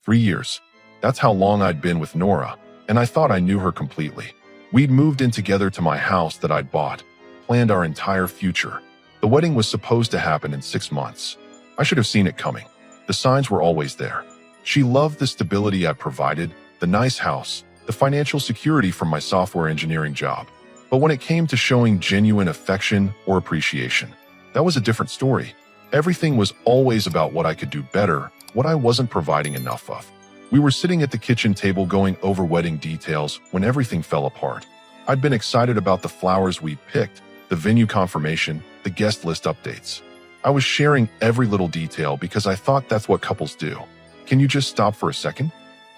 3 years. That's how long I'd been with Nora, and I thought I knew her completely. We'd moved in together to my house that I'd bought, planned our entire future. The wedding was supposed to happen in 6 months. I should have seen it coming. The signs were always there. She loved the stability I provided, the nice house, the financial security from my software engineering job. But when it came to showing genuine affection or appreciation, that was a different story. Everything was always about what I could do better, what I wasn't providing enough of. We were sitting at the kitchen table going over wedding details when everything fell apart. I'd been excited about the flowers we'd picked, the venue confirmation, the guest list updates. I was sharing every little detail because I thought that's what couples do. Can you just stop for a second?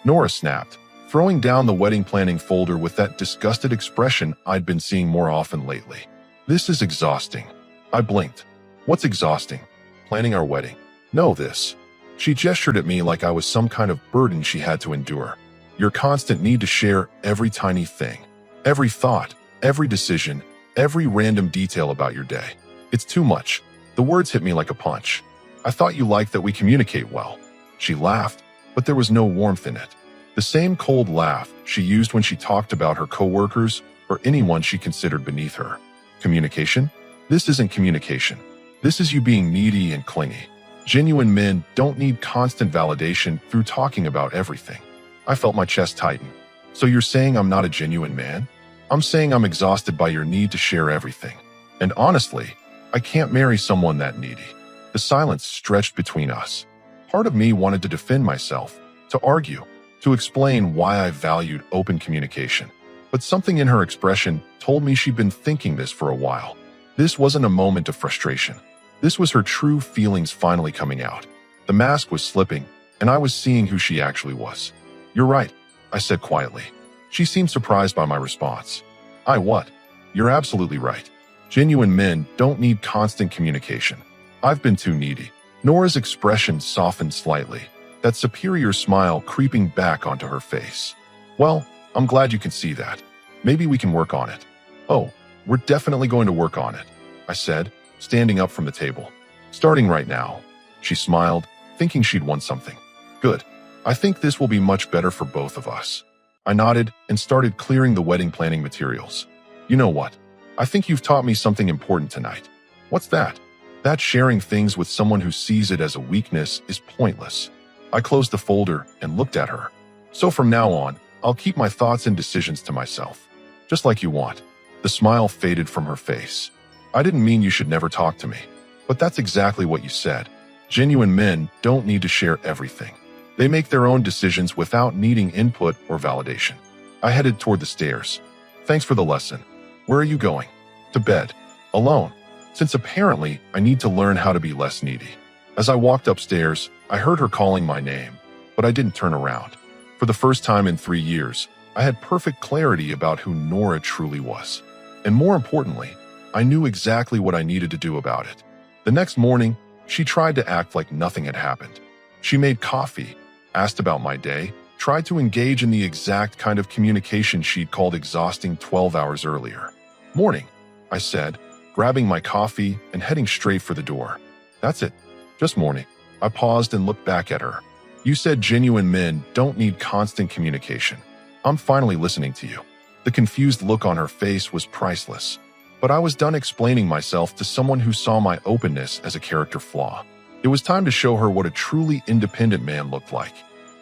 Nora snapped, throwing down the wedding planning folder with that disgusted expression I'd been seeing more often lately. This is exhausting. I blinked. What's exhausting? Planning our wedding. No, this. She gestured at me like I was some kind of burden she had to endure. Your constant need to share every tiny thing, every thought, every decision, every random detail about your day. It's too much. The words hit me like a punch. I thought you liked that we communicate well. She laughed, but there was no warmth in it. The same cold laugh she used when she talked about her coworkers or anyone she considered beneath her. Communication? This isn't communication. This is you being needy and clingy. Genuine men don't need constant validation through talking about everything. I felt my chest tighten. So you're saying I'm not a genuine man? I'm saying I'm exhausted by your need to share everything. And honestly, I can't marry someone that needy. The silence stretched between us. Part of me wanted to defend myself, to argue, to explain why I valued open communication. But something in her expression told me she'd been thinking this for a while. This wasn't a moment of frustration. This was her true feelings finally coming out. The mask was slipping, and I was seeing who she actually was. You're right, I said quietly. She seemed surprised by my response. What? You're absolutely right. Genuine men don't need constant communication. I've been too needy. Nora's expression softened slightly, that superior smile creeping back onto her face. Well, I'm glad you can see that. Maybe we can work on it. Oh, we're definitely going to work on it, I said, standing up from the table. Starting right now. She smiled, thinking she'd won something. Good. I think this will be much better for both of us. I nodded and started clearing the wedding planning materials. You know what? I think you've taught me something important tonight. What's that? That sharing things with someone who sees it as a weakness is pointless. I closed the folder and looked at her. So from now on, I'll keep my thoughts and decisions to myself. Just like you want. The smile faded from her face. I didn't mean you should never talk to me. But that's exactly what you said. Genuine men don't need to share everything. They make their own decisions without needing input or validation. I headed toward the stairs. Thanks for the lesson. Where are you going? To bed. Alone. Since apparently I need to learn how to be less needy. As I walked upstairs, I heard her calling my name, but I didn't turn around. For the first time in 3 years, I had perfect clarity about who Nora truly was. And more importantly, I knew exactly what I needed to do about it. The next morning, she tried to act like nothing had happened. She made coffee, asked about my day, tried to engage in the exact kind of communication she'd called exhausting 12 hours earlier. Morning, I said, grabbing my coffee and heading straight for the door. That's it. Just morning. I paused and looked back at her. You said genuine men don't need constant communication. I'm finally listening to you. The confused look on her face was priceless. But I was done explaining myself to someone who saw my openness as a character flaw. It was time to show her what a truly independent man looked like.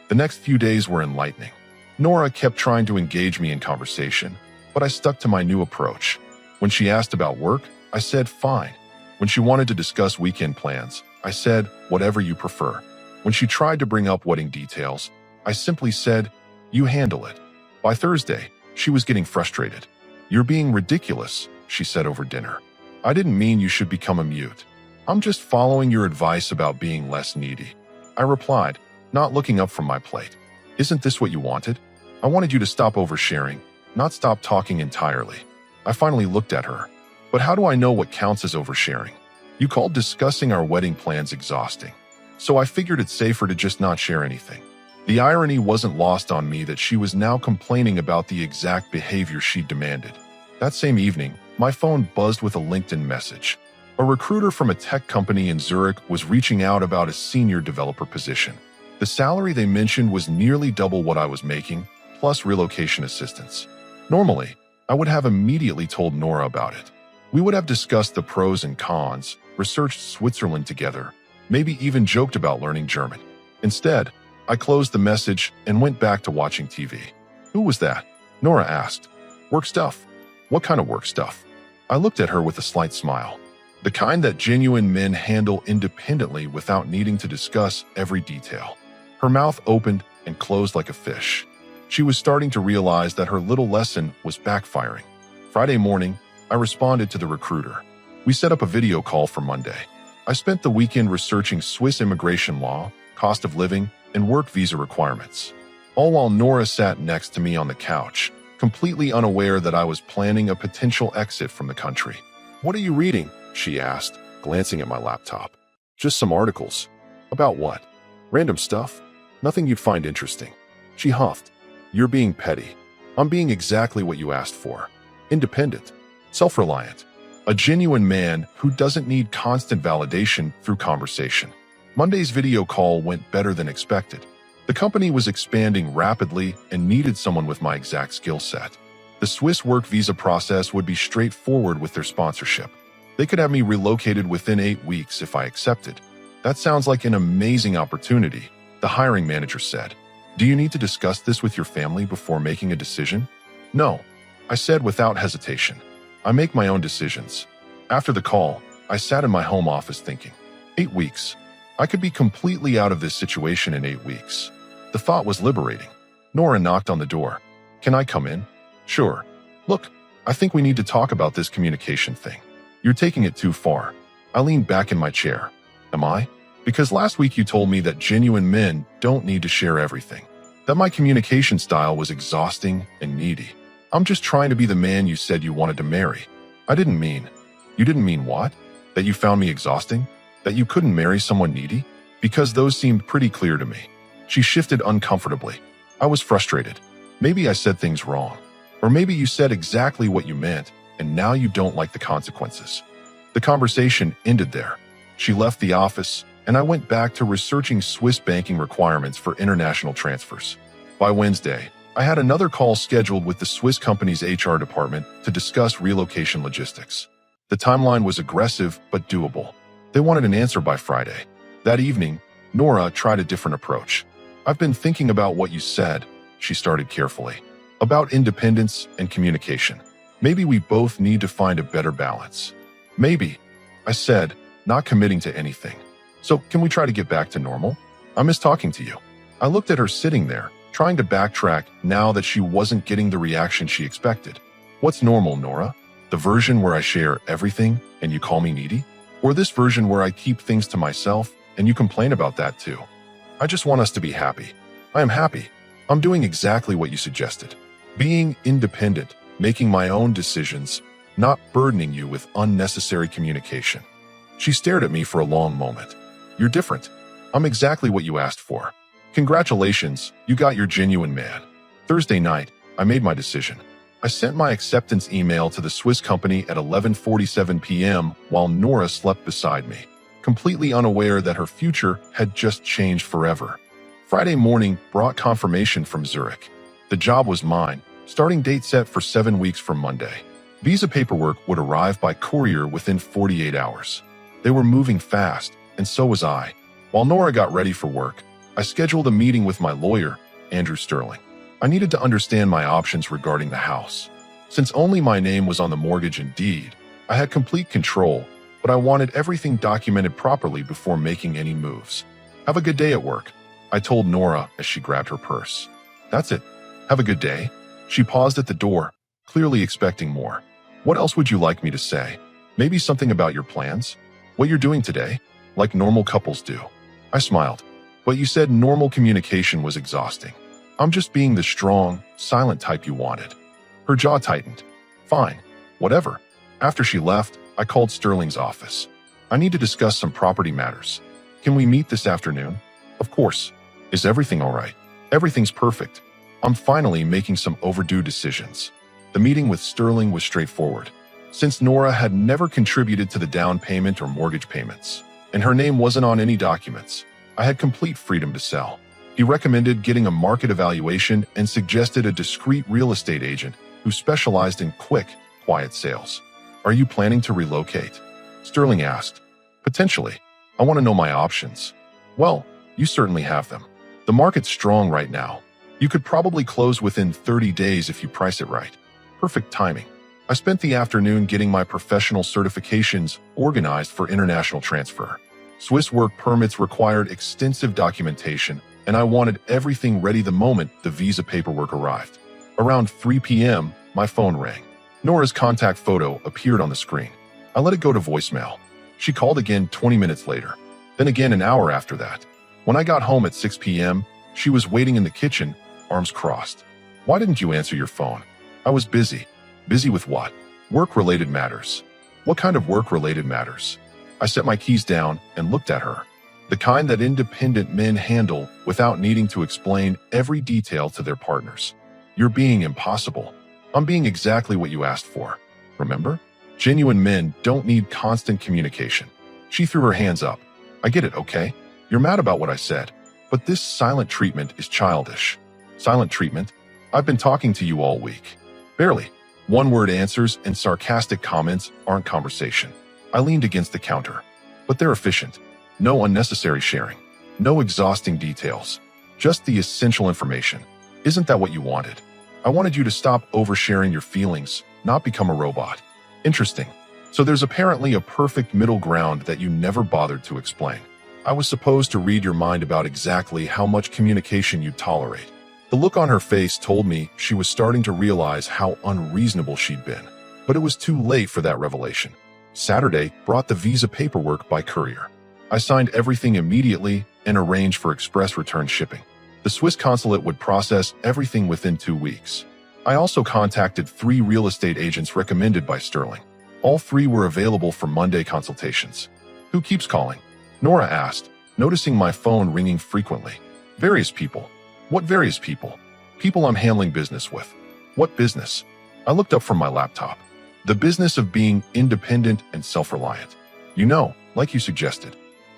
The next few days were enlightening. Nora kept trying to engage me in conversation, but I stuck to my new approach. When she asked about work, I said fine. When she wanted to discuss weekend plans, I said whatever you prefer. When she tried to bring up wedding details, I simply said, you handle it. By Thursday, she was getting frustrated. You're being ridiculous, she said over dinner. I didn't mean you should become a mute. I'm just following your advice about being less needy. I replied, not looking up from my plate. Isn't this what you wanted? I wanted you to stop oversharing, not stop talking entirely. I finally looked at her. But how do I know what counts as oversharing? You called discussing our wedding plans exhausting. So I figured it's safer to just not share anything. The irony wasn't lost on me that she was now complaining about the exact behavior she demanded. That same evening, my phone buzzed with a LinkedIn message. A recruiter from a tech company in Zurich was reaching out about a senior developer position. The salary they mentioned was nearly double what I was making, plus relocation assistance. Normally, I would have immediately told Nora about it. We would have discussed the pros and cons, researched Switzerland together, maybe even joked about learning German. Instead, I closed the message and went back to watching TV. Who was that? Nora asked. Work stuff. What kind of work stuff? I looked at her with a slight smile. The kind that genuine men handle independently without needing to discuss every detail. Her mouth opened and closed like a fish. She was starting to realize that her little lesson was backfiring. Friday morning, I responded to the recruiter. We set up a video call for Monday. I spent the weekend researching Swiss immigration law, cost of living, and work visa requirements. All while Nora sat next to me on the couch, completely unaware that I was planning a potential exit from the country. What are you reading? She asked, glancing at my laptop. Just some articles. About what? Random stuff. Nothing you'd find interesting. She huffed. You're being petty. I'm being exactly what you asked for. Independent. Self-reliant. A genuine man who doesn't need constant validation through conversation. Monday's video call went better than expected. The company was expanding rapidly and needed someone with my exact skill set. The Swiss work visa process would be straightforward with their sponsorship. They could have me relocated within 8 weeks if I accepted. That sounds like an amazing opportunity, the hiring manager said. Do you need to discuss this with your family before making a decision? No, I said without hesitation. I make my own decisions. After the call, I sat in my home office thinking, 8 weeks. I could be completely out of this situation in 8 weeks. The thought was liberating. Nora knocked on the door. Can I come in? Sure. Look, I think we need to talk about this communication thing. You're taking it too far. I leaned back in my chair. Am I? Because last week you told me that genuine men don't need to share everything. That my communication style was exhausting and needy. I'm just trying to be the man you said you wanted to marry. I didn't mean. You didn't mean what? That you found me exhausting? That you couldn't marry someone needy? Because those seemed pretty clear to me. She shifted uncomfortably. I was frustrated. Maybe I said things wrong. Or maybe you said exactly what you meant, and now you don't like the consequences. The conversation ended there. She left the office, and I went back to researching Swiss banking requirements for international transfers. By Wednesday, I had another call scheduled with the Swiss company's HR department to discuss relocation logistics. The timeline was aggressive but doable. They wanted an answer by Friday. That evening, Nora tried a different approach. I've been thinking about what you said, she started carefully, about independence and communication. Maybe we both need to find a better balance. Maybe, I said, not committing to anything. So can we try to get back to normal? I miss talking to you. I looked at her sitting there, trying to backtrack now that she wasn't getting the reaction she expected. What's normal, Nora? The version where I share everything and you call me needy? Or this version where I keep things to myself and you complain about that too? I just want us to be happy. I am happy. I'm doing exactly what you suggested. Being independent, making my own decisions, not burdening you with unnecessary communication. She stared at me for a long moment. You're different. I'm exactly what you asked for. Congratulations, you got your genuine man. Thursday night, I made my decision. I sent my acceptance email to the Swiss company at 11:47 p.m. while Nora slept beside me, completely unaware that her future had just changed forever. Friday morning brought confirmation from Zurich. The job was mine, starting date set for 7 weeks from Monday. Visa paperwork would arrive by courier within 48 hours. They were moving fast, and so was I. While Nora got ready for work, I scheduled a meeting with my lawyer, Andrew Sterling. I needed to understand my options regarding the house. Since only my name was on the mortgage and deed, I had complete control, but I wanted everything documented properly before making any moves. Have a good day at work, I told Nora as she grabbed her purse. That's it. Have a good day. She paused at the door, clearly expecting more. What else would you like me to say? Maybe something about your plans? What you're doing today? Like normal couples do. I smiled. But you said normal communication was exhausting. I'm just being the strong, silent type you wanted. Her jaw tightened. Fine. Whatever. After she left, I called Sterling's office. I need to discuss some property matters. Can we meet this afternoon? Of course. Is everything all right? Everything's perfect. I'm finally making some overdue decisions. The meeting with Sterling was straightforward. Since Nora had never contributed to the down payment or mortgage payments, and her name wasn't on any documents, I had complete freedom to sell. He recommended getting a market evaluation and suggested a discreet real estate agent who specialized in quick, quiet sales. Are you planning to relocate? Sterling asked. Potentially. I want to know my options. Well, you certainly have them. The market's strong right now. You could probably close within 30 days if you price it right. Perfect timing. I spent the afternoon getting my professional certifications organized for international transfer. Swiss work permits required extensive documentation, and I wanted everything ready the moment the visa paperwork arrived. Around 3 p.m., my phone rang. Nora's contact photo appeared on the screen. I let it go to voicemail. She called again 20 minutes later, then again an hour after that. When I got home at 6 p.m., she was waiting in the kitchen, arms crossed. Why didn't you answer your phone? I was busy. Busy with what? Work-related matters. What kind of work-related matters? I set my keys down and looked at her. The kind that independent men handle without needing to explain every detail to their partners. You're being impossible. I'm being exactly what you asked for. Remember? Genuine men don't need constant communication. She threw her hands up. I get it, okay? You're mad about what I said. But this silent treatment is childish. Silent treatment? I've been talking to you all week. Barely. One-word answers and sarcastic comments aren't conversation. I leaned against the counter. But they're efficient. No unnecessary sharing. No exhausting details. Just the essential information. Isn't that what you wanted? I wanted you to stop oversharing your feelings, not become a robot. Interesting. So there's apparently a perfect middle ground that you never bothered to explain. I was supposed to read your mind about exactly how much communication you'd tolerate. The look on her face told me she was starting to realize how unreasonable she'd been. But it was too late for that revelation. Saturday brought the visa paperwork by courier. I signed everything immediately and arranged for express return shipping. The Swiss consulate would process everything within 2 weeks. I also contacted 3 real estate agents recommended by Sterling. All 3 were available for Monday consultations. Who keeps calling? Nora asked, noticing my phone ringing frequently. Various people. What various people? People I'm handling business with. What business? I looked up from my laptop. The business of being independent and self-reliant. You know, like you suggested.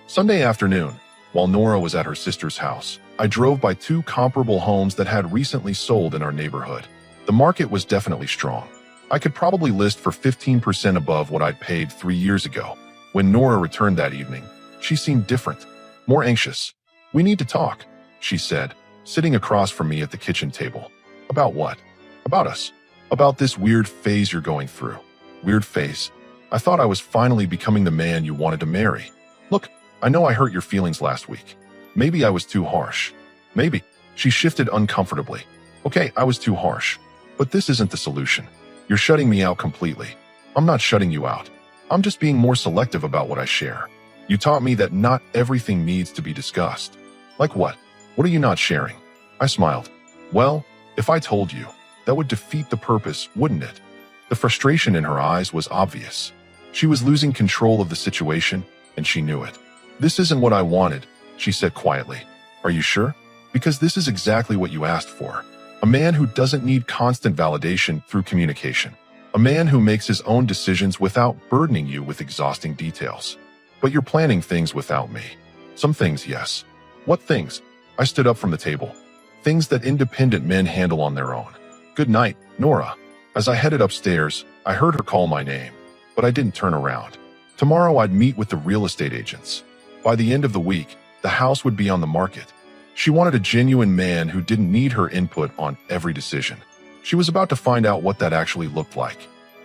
Sunday afternoon, while Nora was at her sister's house, I drove by 2 comparable homes that had recently sold in our neighborhood. The market was definitely strong. I could probably list for 15% above what I'd paid 3 years ago. When Nora returned that evening, she seemed different, more anxious. We need to talk, she said, sitting across from me at the kitchen table. About what? About us. About this weird phase you're going through. Weird phase? I thought I was finally becoming the man you wanted to marry. Look, I know I hurt your feelings last week. Maybe I was too harsh. Maybe. She shifted uncomfortably. Okay, I was too harsh. But this isn't the solution. You're shutting me out completely. I'm not shutting you out. I'm just being more selective about what I share. You taught me that not everything needs to be discussed. Like what? What are you not sharing? I smiled. Well, if I told you, that would defeat the purpose, wouldn't it? The frustration in her eyes was obvious. She was losing control of the situation, and she knew it. This isn't what I wanted, she said quietly. Are you sure? Because this is exactly what you asked for. A man who doesn't need constant validation through communication. A man who makes his own decisions without burdening you with exhausting details. But you're planning things without me. Some things, yes. What things? I stood up from the table. Things that independent men handle on their own. Good night, Nora. As I headed upstairs, I heard her call my name, but I didn't turn around. Tomorrow I'd meet with the real estate agents. By the end of the week, the house would be on the market. She wanted a genuine man who didn't need her input on every decision. She was about to find out what that actually looked like.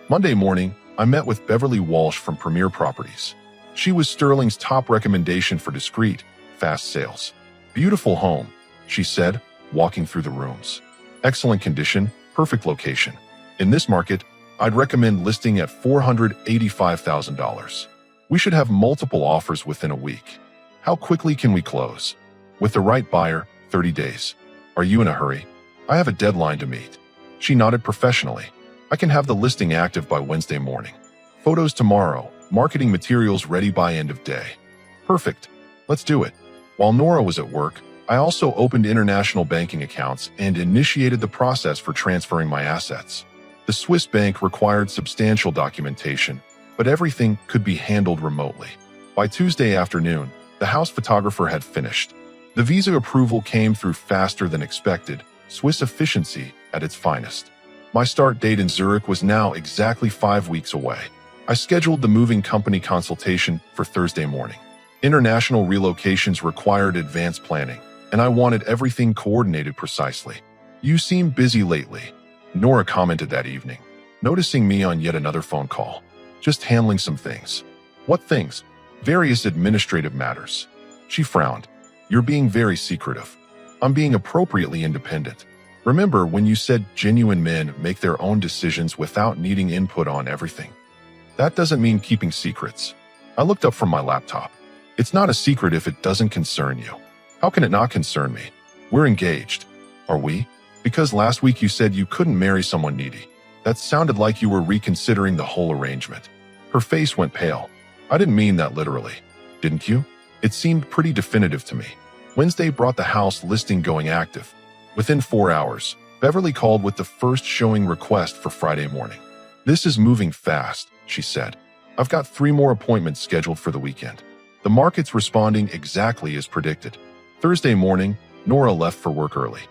Monday morning, I met with Beverly Walsh from Premier Properties. She was Sterling's top recommendation for discreet, fast sales. Beautiful home, she said, walking through the rooms. Excellent condition, perfect location. In this market, I'd recommend listing at $485,000. We should have multiple offers within a week. How quickly can we close? With the right buyer, 30 days. Are you in a hurry? I have a deadline to meet. She nodded professionally. I can have the listing active by Wednesday morning. Photos tomorrow, marketing materials ready by end of day. Perfect. Let's do it. While Nora was at work, I also opened international banking accounts and initiated the process for transferring my assets. The Swiss bank required substantial documentation, but everything could be handled remotely. By Tuesday afternoon, the house photographer had finished. The visa approval came through faster than expected, Swiss efficiency at its finest. My start date in Zurich was now exactly 5 weeks away. I scheduled the moving company consultation for Thursday morning. International relocations required advanced planning, and I wanted everything coordinated precisely. You seem busy lately, Nora commented that evening, noticing me on yet another phone call. Just handling some things. What things? Various administrative matters. She frowned. You're being very secretive. I'm being appropriately independent. Remember when you said genuine men make their own decisions without needing input on everything? That doesn't mean keeping secrets. I looked up from my laptop. It's not a secret if it doesn't concern you. How can it not concern me? We're engaged. Are we? Because last week you said you couldn't marry someone needy. That sounded like you were reconsidering the whole arrangement. Her face went pale. I didn't mean that literally. Didn't you? It seemed pretty definitive to me. Wednesday brought the house listing going active. Within 4 hours, Beverly called with the first showing request for Friday morning. This is moving fast, she said. I've got 3 more appointments scheduled for the weekend. The market's responding exactly as predicted. Thursday morning, Nora left for work early.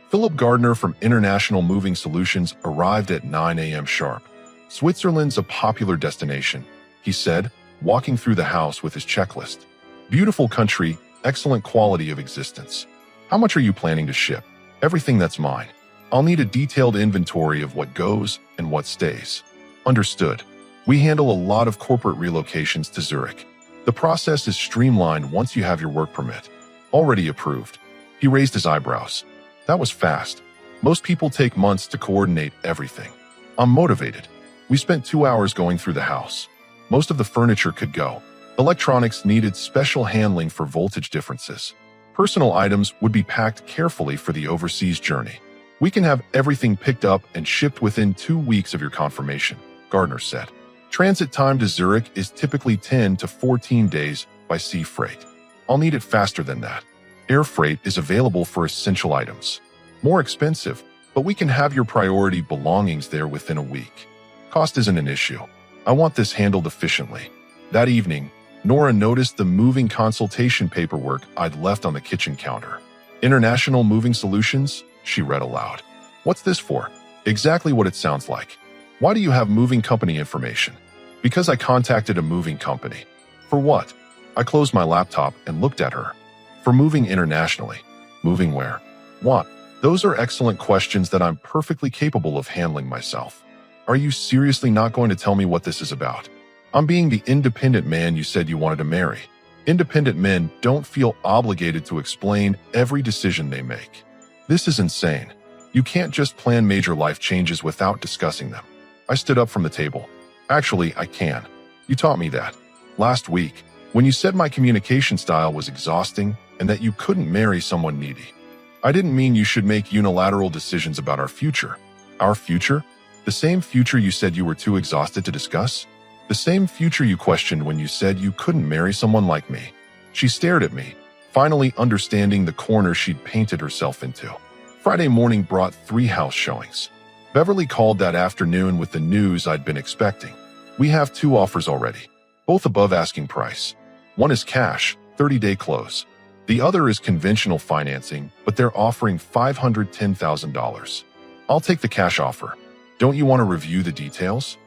Philip Gardner from International Moving Solutions arrived at 9 a.m. sharp. Switzerland's a popular destination, he said, walking through the house with his checklist. Beautiful country, excellent quality of existence. How much are you planning to ship? Everything that's mine. I'll need a detailed inventory of what goes and what stays. Understood. We handle a lot of corporate relocations to Zurich. The process is streamlined once you have your work permit. Already approved. He raised his eyebrows. That was fast. Most people take months to coordinate everything. I'm motivated. We spent 2 hours going through the house. Most of the furniture could go. Electronics needed special handling for voltage differences. Personal items would be packed carefully for the overseas journey. We can have everything picked up and shipped within 2 weeks of your confirmation, Gardner said. Transit time to Zurich is typically 10 to 14 days by sea freight. I'll need it faster than that. Air freight is available for essential items. More expensive, but we can have your priority belongings there within a week. Cost isn't an issue. I want this handled efficiently. That evening, Nora noticed the moving consultation paperwork I'd left on the kitchen counter. International Moving Solutions, she read aloud. What's this for? Exactly what it sounds like. Why do you have moving company information? Because I contacted a moving company. For what? I closed my laptop and looked at her. For moving internationally. Moving where? What? Those are excellent questions that I'm perfectly capable of handling myself. Are you seriously not going to tell me what this is about? I'm being the independent man you said you wanted to marry. Independent men don't feel obligated to explain every decision they make. This is insane. You can't just plan major life changes without discussing them. I stood up from the table. Actually, I can. You taught me that. Last week, when you said my communication style was exhausting and that you couldn't marry someone needy. I didn't mean you should make unilateral decisions about our future. Our future? The same future you said you were too exhausted to discuss? The same future you questioned when you said you couldn't marry someone like me. She stared at me, finally understanding the corner she'd painted herself into. Friday morning brought 3 house showings. Beverly called that afternoon with the news I'd been expecting. We have 2 offers already, both above asking price. One is cash, 30-day close. The other is conventional financing, but they're offering $510,000. I'll take the cash offer. Don't you want to review the details?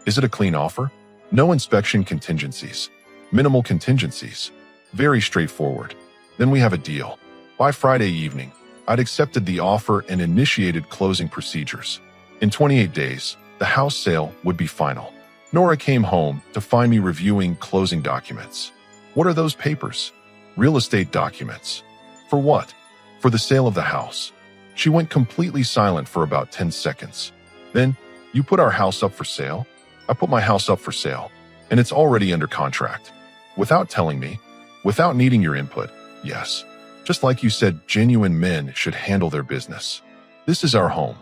Is it a clean offer? No inspection contingencies. Minimal contingencies. Very straightforward. Then we have a deal. By Friday evening, I'd accepted the offer and initiated closing procedures. In 28 days, the house sale would be final. Nora came home to find me reviewing closing documents. What are those papers? Real estate documents. For what? For the sale of the house. She went completely silent for about 10 seconds. Then, you put our house up for sale? I put my house up for sale, and it's already under contract. Without telling me, without needing your input, yes. Just like you said, genuine men should handle their business. This is our home.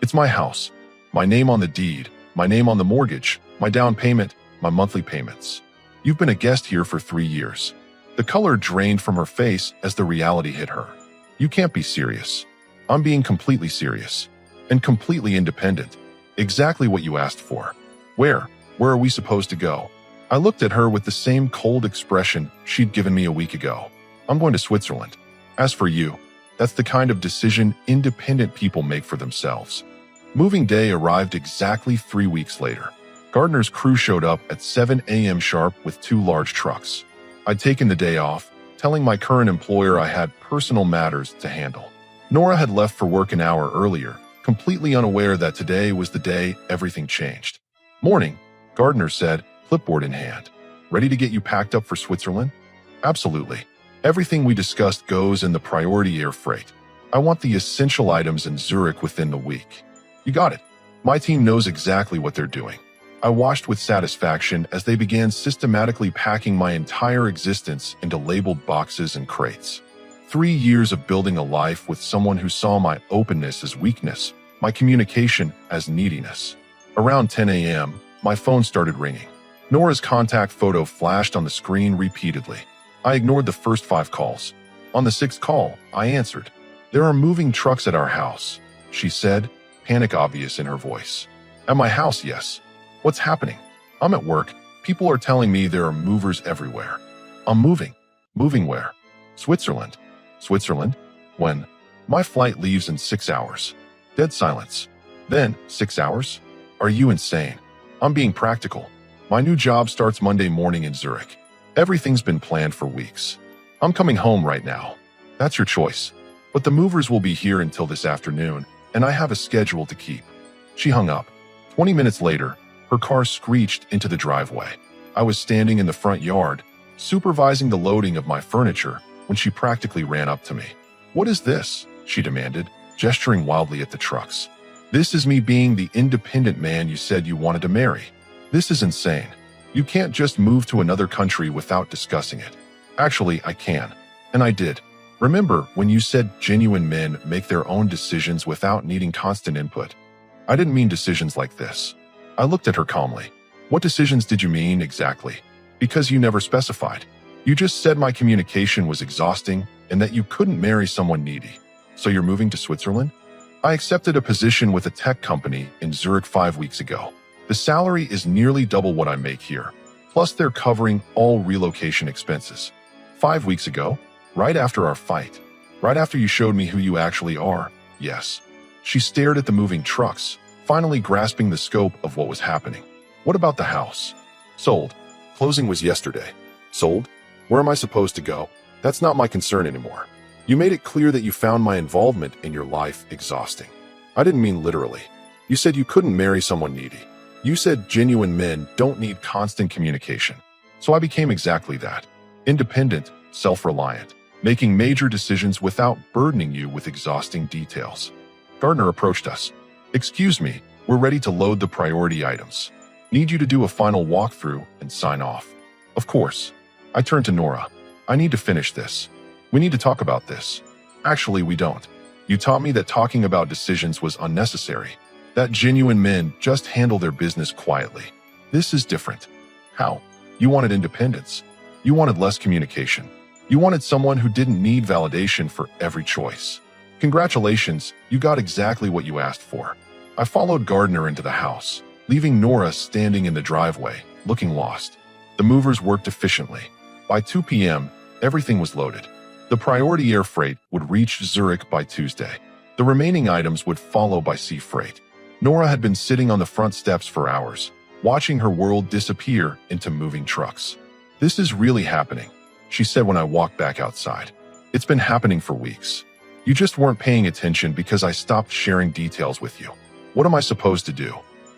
It's my house. My name on the deed, my name on the mortgage, my down payment, my monthly payments. You've been a guest here for 3 years. The color drained from her face as the reality hit her. You can't be serious. I'm being completely serious. And completely independent. Exactly what you asked for. Where? Where are we supposed to go? I looked at her with the same cold expression she'd given me a week ago. I'm going to Switzerland. As for you, that's the kind of decision independent people make for themselves. Moving day arrived exactly 3 weeks later. Gardner's crew showed up at 7 a.m. sharp with 2 large trucks. I'd taken the day off, telling my current employer I had personal matters to handle. Nora had left for work an hour earlier, completely unaware that today was the day everything changed. Morning, Gardner said, clipboard in hand. Ready to get you packed up for Switzerland? Absolutely. Everything we discussed goes in the priority air freight. I want the essential items in Zurich within the week. You got it. My team knows exactly what they're doing. I watched with satisfaction as they began systematically packing my entire existence into labeled boxes and crates. 3 years of building a life with someone who saw my openness as weakness, my communication as neediness. Around 10 a.m., my phone started ringing. Nora's contact photo flashed on the screen repeatedly. I ignored the first 5 calls. On the 6th call, I answered. There are moving trucks at our house, she said, panic obvious in her voice. At my house, yes. What's happening? I'm at work. People are telling me there are movers everywhere. I'm moving. Moving where? Switzerland. Switzerland? When? My flight leaves in 6 hours. Dead silence. Then, 6 hours? Are you insane? I'm being practical. My new job starts Monday morning in Zurich. Everything's been planned for weeks. I'm coming home right now. That's your choice. But the movers will be here until this afternoon, and I have a schedule to keep. She hung up. 20 minutes later, her car screeched into the driveway. I was standing in the front yard, supervising the loading of my furniture, when she practically ran up to me. What is this? She demanded, gesturing wildly at the trucks. This is me being the independent man you said you wanted to marry. This is insane. You can't just move to another country without discussing it. Actually, I can. And I did. Remember when you said genuine men make their own decisions without needing constant input? I didn't mean decisions like this. I looked at her calmly. What decisions did you mean exactly? Because you never specified. You just said my communication was exhausting and that you couldn't marry someone needy. So you're moving to Switzerland? I accepted a position with a tech company in Zurich 5 weeks ago. The salary is nearly double what I make here. Plus they're covering all relocation expenses. 5 weeks ago, right after our fight, right after you showed me who you actually are, yes. She stared at the moving trucks, finally grasping the scope of what was happening. What about the house? Sold. Closing was yesterday. Sold? Where am I supposed to go? That's not my concern anymore. You made it clear that you found my involvement in your life exhausting. I didn't mean literally. You said you couldn't marry someone needy. You said genuine men don't need constant communication. So I became exactly that. Independent, self-reliant, making major decisions without burdening you with exhausting details. Gardner approached us. Excuse me, we're ready to load the priority items. Need you to do a final walkthrough and sign off. Of course. I turned to Nora. I need to finish this. We need to talk about this. Actually, we don't. You taught me that talking about decisions was unnecessary. That genuine men just handle their business quietly. This is different. How? You wanted independence. You wanted less communication. You wanted someone who didn't need validation for every choice. Congratulations, you got exactly what you asked for. I followed Gardner into the house, leaving Nora standing in the driveway, looking lost. The movers worked efficiently. By 2 p.m., everything was loaded. The priority air freight would reach Zurich by Tuesday. The remaining items would follow by sea freight. Nora had been sitting on the front steps for hours, watching her world disappear into moving trucks. This is really happening, she said when I walked back outside. It's been happening for weeks. You just weren't paying attention because I stopped sharing details with you. What am I supposed to do?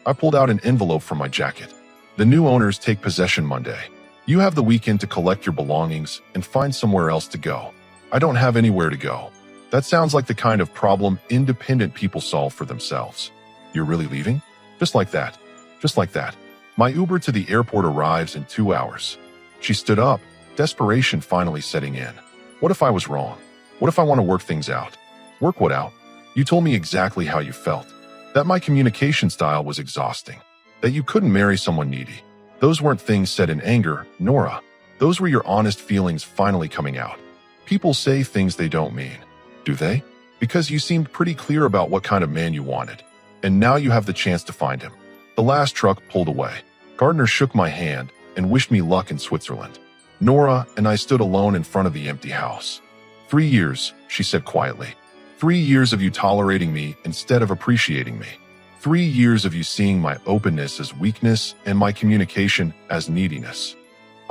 I pulled out an envelope from my jacket. The new owners take possession Monday. You have the weekend to collect your belongings and find somewhere else to go. I don't have anywhere to go. That sounds like the kind of problem independent people solve for themselves. You're really leaving? Just like that. Just like that. My Uber to the airport arrives in 2 hours. She stood up, desperation finally setting in. What if I was wrong? What if I want to work things out? Work what out? You told me exactly how you felt. That my communication style was exhausting. That you couldn't marry someone needy. Those weren't things said in anger, Nora. Those were your honest feelings finally coming out. People say things they don't mean. Do they? Because you seemed pretty clear about what kind of man you wanted. And now you have the chance to find him. The last truck pulled away. Gardner shook my hand and wished me luck in Switzerland. Nora and I stood alone in front of the empty house. 3 years, she said quietly. 3 years of you tolerating me instead of appreciating me. 3 years of you seeing my openness as weakness and my communication as neediness.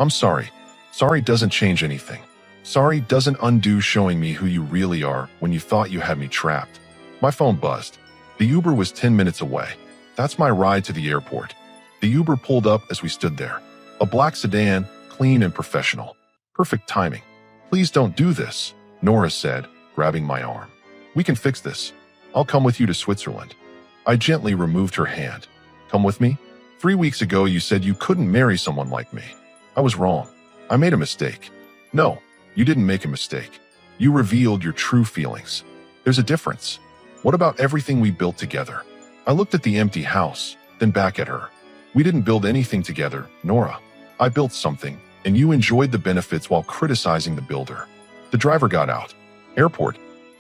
I'm sorry. Sorry doesn't change anything. Sorry doesn't undo showing me who you really are when you thought you had me trapped. My phone buzzed. The Uber was 10 minutes away. That's my ride to the airport. The Uber pulled up as we stood there. A black sedan, clean and professional. Perfect timing. Please don't do this, Nora said, grabbing my arm. We can fix this. I'll come with you to Switzerland. I gently removed her hand. Come with me? 3 weeks ago you said you couldn't marry someone like me. I was wrong. I made a mistake. No, you didn't make a mistake. You revealed your true feelings. There's a difference. What about everything we built together? I looked at the empty house, then back at her. We didn't build anything together, Nora. I built something, and you enjoyed the benefits while criticizing the builder. The driver got out. Airport.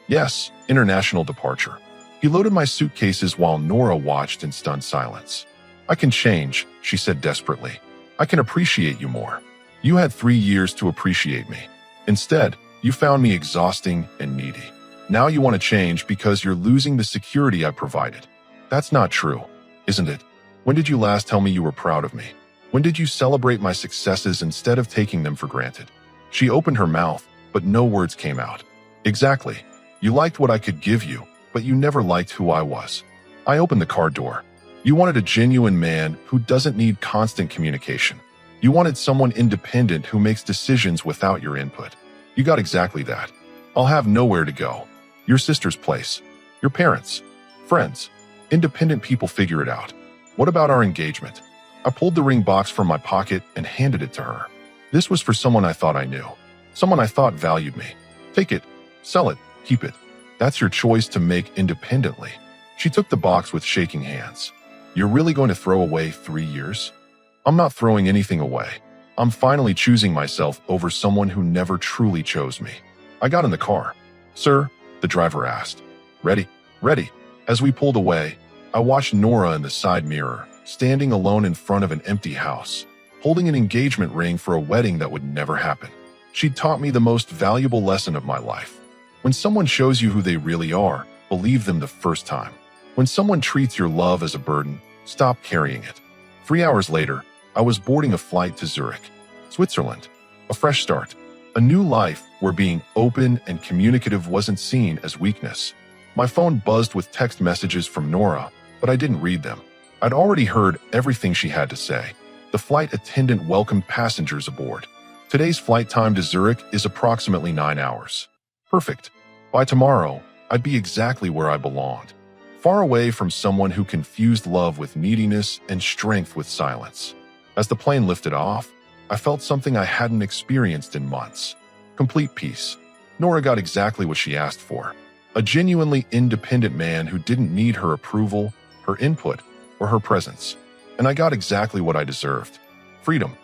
Yes, international departure. He loaded my suitcases while Nora watched in stunned silence. I can change, she said desperately. I can appreciate you more. You had 3 years to appreciate me. Instead, you found me exhausting and needy. Now you want to change because you're losing the security I provided. That's not true, isn't it? When did you last tell me you were proud of me? When did you celebrate my successes instead of taking them for granted? She opened her mouth, but no words came out. Exactly. You liked what I could give you, but you never liked who I was. I opened the car door. You wanted a genuine man who doesn't need constant communication. You wanted someone independent who makes decisions without your input. You got exactly that. I'll have nowhere to go. Your sister's place. Your parents. Friends. Independent people figure it out. What about our engagement? I pulled the ring box from my pocket and handed it to her. This was for someone I thought I knew. Someone I thought valued me. Take it. Sell it. Keep it. That's your choice to make independently. She took the box with shaking hands. You're really going to throw away 3 years? I'm not throwing anything away. I'm finally choosing myself over someone who never truly chose me. I got in the car. Sir, the driver asked. Ready? Ready. As we pulled away, I watched Nora in the side mirror, standing alone in front of an empty house, holding an engagement ring for a wedding that would never happen. She'd taught me the most valuable lesson of my life. When someone shows you who they really are, believe them the first time. When someone treats your love as a burden, stop carrying it. 3 hours later, I was boarding a flight to Zurich, Switzerland. A fresh start. A new life where being open and communicative wasn't seen as weakness. My phone buzzed with text messages from Nora, but I didn't read them. I'd already heard everything she had to say. The flight attendant welcomed passengers aboard. Today's flight time to Zurich is approximately 9 hours. Perfect. By tomorrow, I'd be exactly where I belonged. Far away from someone who confused love with neediness and strength with silence. As the plane lifted off, I felt something I hadn't experienced in months. Complete peace. Nora got exactly what she asked for. A genuinely independent man who didn't need her approval, her input, or her presence. And I got exactly what I deserved. Freedom.